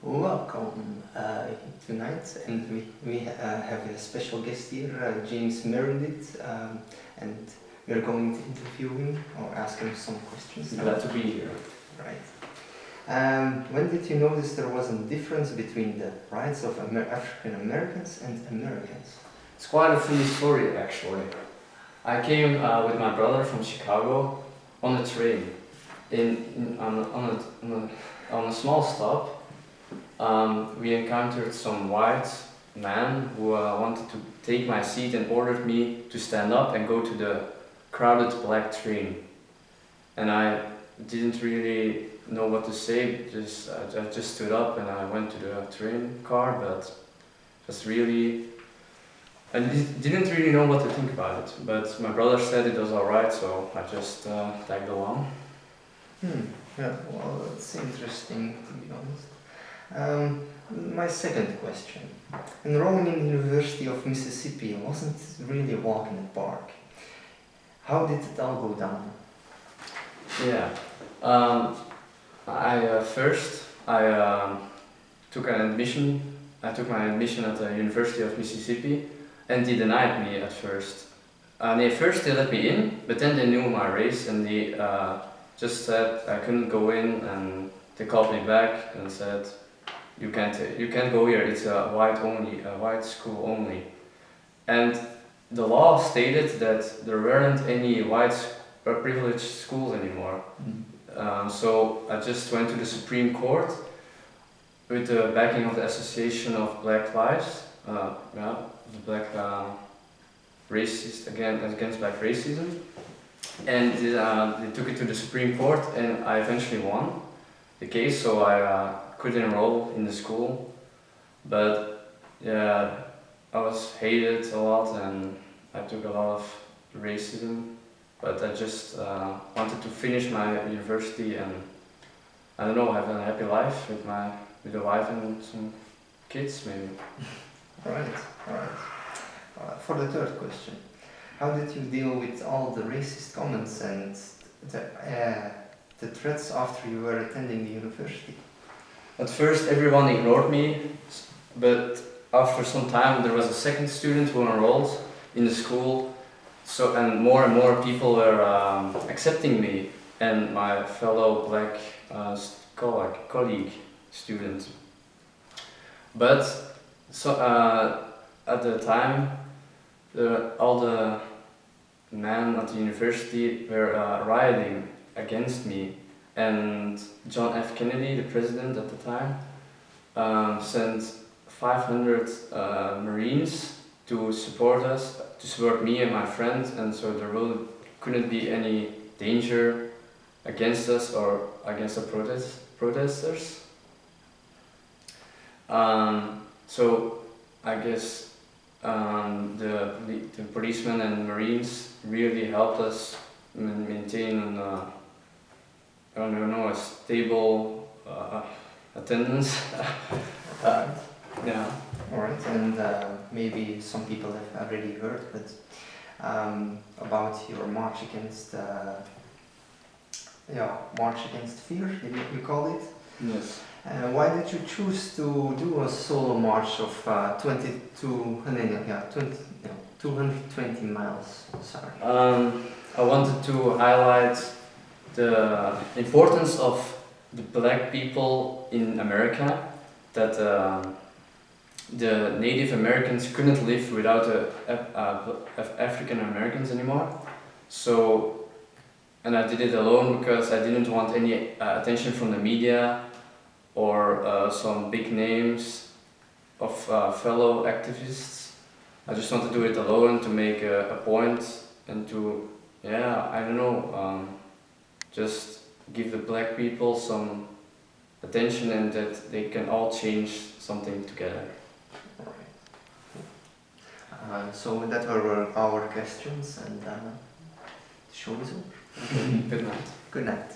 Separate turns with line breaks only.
Welcome tonight, and we have a special guest here, James Meredith, and we are going to interview him or ask him some questions.
Glad to be here.
Right. When did you notice there was a difference between the rights of African Americans and Americans?
It's quite a funny story, actually. I came with my brother from Chicago on a train on a small stop. We encountered some white man who wanted to take my seat and ordered me to stand up and go to the crowded black train. And I didn't really know what to say. I just stood up and I went to the train car, but I didn't really know what to think about it. But my brother said it was alright, so I just tagged along.
Yeah, well, that's interesting, to be honest. My second question. Enrolling in the University of Mississippi wasn't really a walk in the park. How did it all go down?
Yeah. I took an admission. I took my admission at the University of Mississippi, and they denied me at first. They let me in, but then they knew my race and they just said I couldn't go in, and they called me back and said, you can't go here. It's a white school only. And the law stated that there weren't any white privileged schools anymore. So I just went to the Supreme Court with the backing of the Association of Black Lives, the black against black racism, and they took it to the Supreme Court, and I eventually won the case. So I could enroll in the school, but yeah, I was hated a lot and I took a lot of racism, but I just wanted to finish my university and, I don't know, have a happy life with a wife and some kids maybe.
Alright. For the third question, how did you deal with all the racist comments and the threats after you were attending the university?
At first everyone ignored me, but after some time there was a second student who enrolled in the school, and more people were accepting me and my fellow black colleague student. But at the time, all the men at the university were rioting against me. And John F. Kennedy, the president at the time, sent 500 Marines to support us, to support me and my friends, and so there really couldn't be any danger against us or against the protesters. So I guess the policemen and Marines really helped us maintain a stable attendance. Yeah.
Alright, and maybe some people have already heard, but about your march against fear, you call it?
Yes.
Why did you choose to do a solo march of 220 miles? Sorry.
I wanted to highlight the importance of the black people in America, that the Native Americans couldn't live without African Americans anymore. So, and I did it alone because I didn't want any attention from the media or some big names of fellow activists. I just want to do it alone to make a point and to, just give the black people some attention and that they can all change something together.
So that were our questions, and the show is over.
Good night.
Good night.